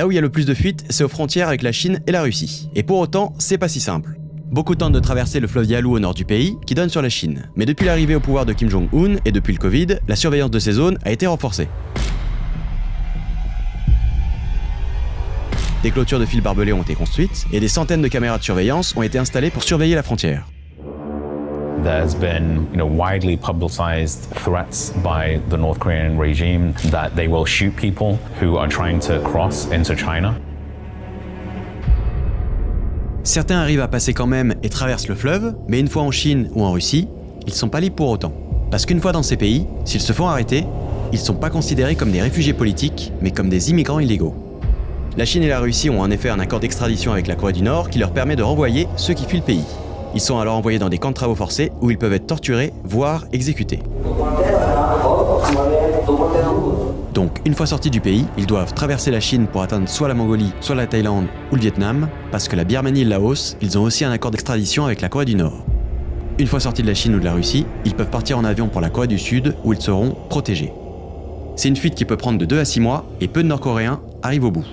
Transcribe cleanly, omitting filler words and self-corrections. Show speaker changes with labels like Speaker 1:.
Speaker 1: Là où il y a le plus de fuites, c'est aux frontières avec la Chine et la Russie. Et pour autant, c'est pas si simple. Beaucoup tentent de traverser le fleuve Yalu au nord du pays, qui donne sur la Chine. Mais depuis l'arrivée au pouvoir de Kim Jong-un et depuis le Covid, la surveillance de ces zones a été renforcée. Des clôtures de fils barbelés ont été construites et des centaines de caméras de surveillance ont été installées pour surveiller la frontière.
Speaker 2: There's been, widely publicized threats by the North Korean regime that they will shoot people who are trying to cross into China.
Speaker 1: Certains arrivent à passer quand même et traversent le fleuve, mais une fois en Chine ou en Russie, ils sont pas libres pour autant. Parce qu'une fois dans ces pays, s'ils se font arrêter, ils sont pas considérés comme des réfugiés politiques, mais comme des immigrants illégaux. La Chine et la Russie ont en effet un accord d'extradition avec la Corée du Nord qui leur permet de renvoyer ceux qui fuient le pays. Ils sont alors envoyés dans des camps de travaux forcés où ils peuvent être torturés, voire exécutés. Donc, une fois sortis du pays, ils doivent traverser la Chine pour atteindre soit la Mongolie, soit la Thaïlande ou le Vietnam, parce que la Birmanie et le Laos, ils ont aussi un accord d'extradition avec la Corée du Nord. Une fois sortis de la Chine ou de la Russie, ils peuvent partir en avion pour la Corée du Sud où ils seront protégés. C'est une fuite qui peut prendre de 2 à 6 mois et peu de Nord-Coréens arrivent au bout.